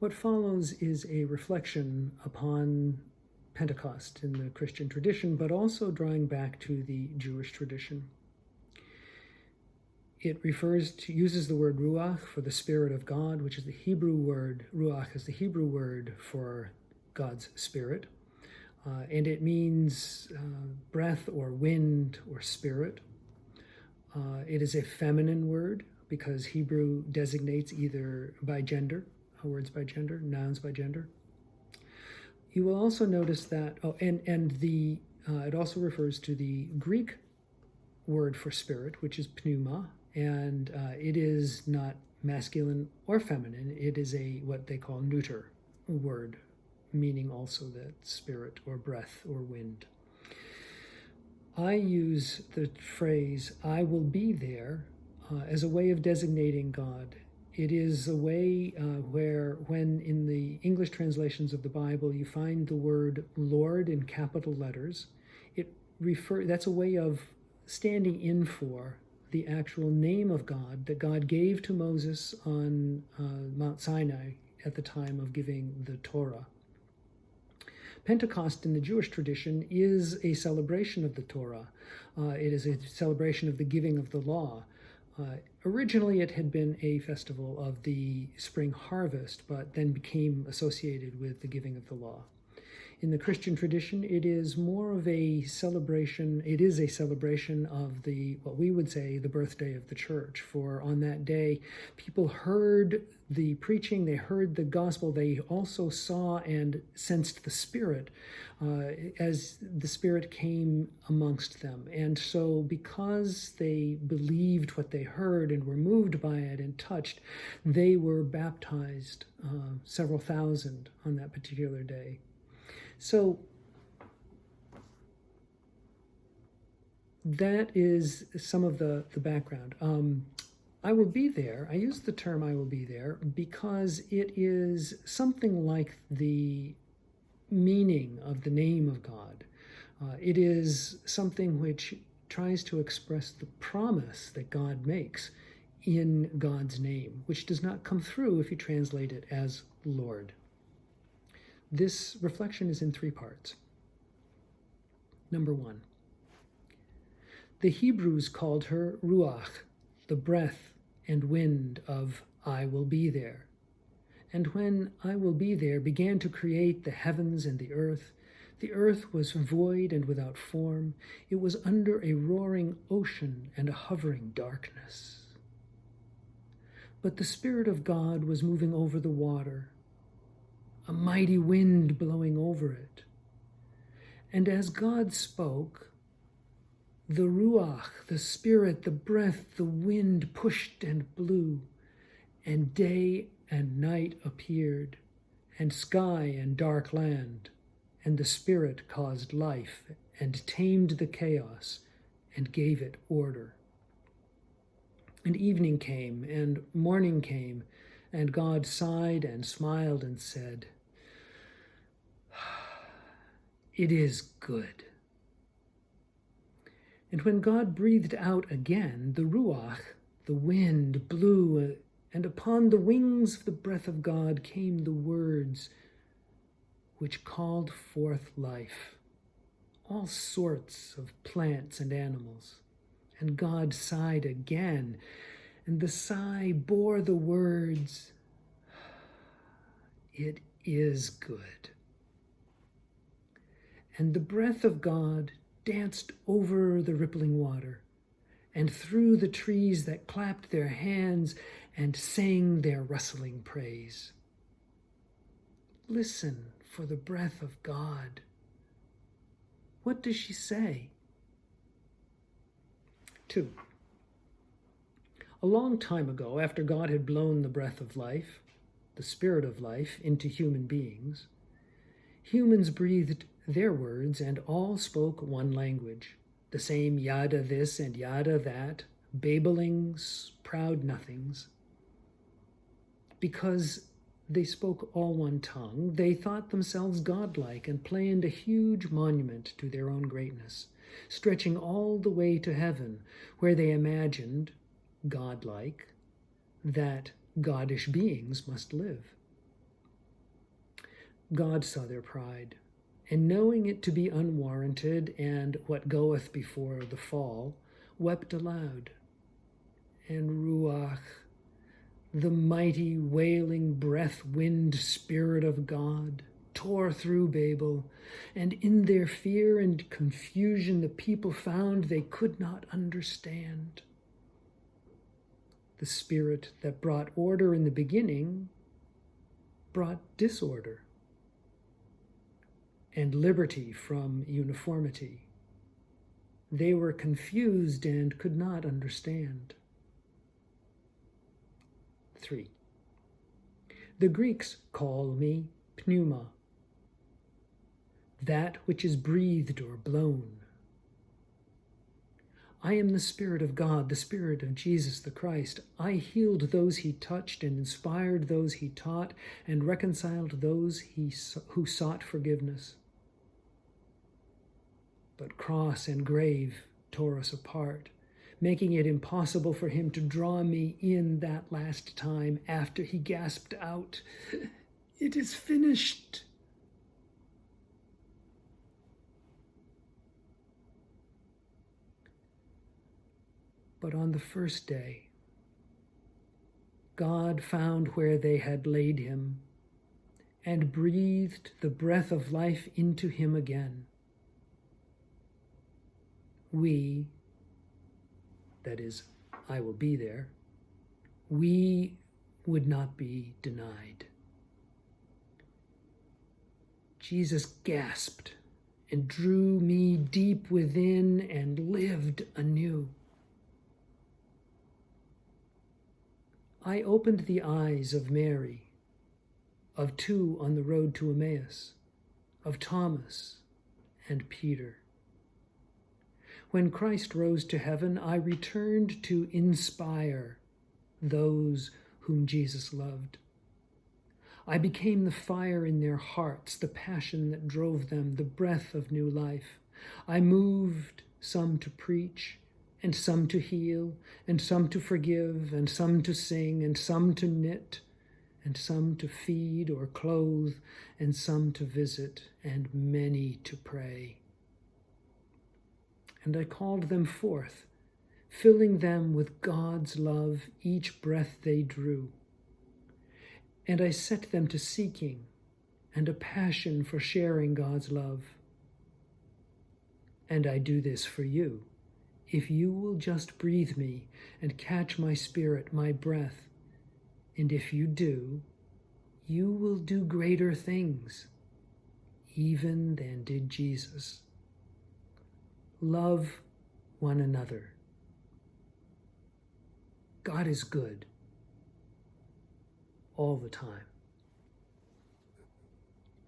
What follows is a reflection upon Pentecost in the Christian tradition, but also drawing back to the Jewish tradition. It uses the word ruach for the Spirit of God, which is the Hebrew word, ruach is the Hebrew word for God's Spirit. And it means breath or wind or spirit. It is a feminine word because Hebrew designates either by gender, words by gender, nouns by gender. You will also notice that, it also refers to the Greek word for spirit, which is pneuma, and it is not masculine or feminine. It is what they call neuter word, meaning also that spirit or breath or wind. I use the phrase, I will be there, as a way of designating God. It is a way where, when in the English translations of the Bible you find the word Lord in capital letters, that's a way of standing in for the actual name of God that God gave to Moses on Mount Sinai at the time of giving the Torah. Pentecost in the Jewish tradition is a celebration of the Torah. It is a celebration of the giving of the law. Originally, it had been a festival of the spring harvest, but then became associated with the giving of the law. In the Christian tradition, it is more of a celebration. It is a celebration of what we would say, the birthday of the church. For on that day, people heard the preaching, they heard the gospel, they also saw and sensed the Spirit as the Spirit came amongst them. And so because they believed what they heard and were moved by it and touched, they were baptized, several thousand on that particular day. So that is some of the background. I will be there. I use the term I will be there because it is something like the meaning of the name of God. It is something which tries to express the promise that God makes in God's name, which does not come through if you translate it as Lord. This reflection is in 3 parts. Number 1, the Hebrews called her Ruach, the breath and wind of I will be there. And when I will be there began to create the heavens and the earth was void and without form. It was under a roaring ocean and a hovering darkness. But the Spirit of God was moving over the water, a mighty wind blowing over it. And as God spoke, the Ruach, the Spirit, the breath, the wind pushed and blew, and day and night appeared, and sky and dark land, and the Spirit caused life, and tamed the chaos, and gave it order. And evening came, and morning came, and God sighed and smiled and said, "It is good." And when God breathed out again, the Ruach, the wind, blew, and upon the wings of the breath of God came the words which called forth life, all sorts of plants and animals. And God sighed again, and the sigh bore the words, "It is good." And the breath of God danced over the rippling water, and through the trees that clapped their hands and sang their rustling praise. Listen for the breath of God. What does she say? 2. A long time ago, after God had blown the breath of life, the Spirit of life, into human beings, humans breathed their words and all spoke one language, the same yada this and yada that, babblings, proud nothings. Because they spoke all one tongue, they thought themselves godlike and planned a huge monument to their own greatness, stretching all the way to heaven, where they imagined, godlike, that goddish beings must live. God saw their pride, and knowing it to be unwarranted and what goeth before the fall, wept aloud. And Ruach, the mighty wailing breath-wind Spirit of God, tore through Babel, and in their fear and confusion the people found they could not understand. The Spirit that brought order in the beginning brought disorder and liberty from uniformity. They were confused and could not understand. 3. The Greeks call me pneuma, that which is breathed or blown. I am the Spirit of God, the Spirit of Jesus the Christ. I healed those he touched and inspired those he taught and reconciled those who sought forgiveness. But cross and grave tore us apart, making it impossible for him to draw me in that last time after he gasped out, "It is finished." But on the first day, God found where they had laid him and breathed the breath of life into him again. We, that is, I will be there, we would not be denied. Jesus gasped and drew me deep within and lived anew. I opened the eyes of Mary, of two on the road to Emmaus, of Thomas and Peter. When Christ rose to heaven, I returned to inspire those whom Jesus loved. I became the fire in their hearts, the passion that drove them, the breath of new life. I moved some to preach, and some to heal, and some to forgive, and some to sing, and some to knit, and some to feed or clothe, and some to visit, and many to pray. And I called them forth, filling them with God's love each breath they drew. And I set them to seeking and a passion for sharing God's love. And I do this for you, if you will just breathe me and catch my spirit, my breath. And if you do, you will do greater things, even than did Jesus. Love one another. God is good all the time.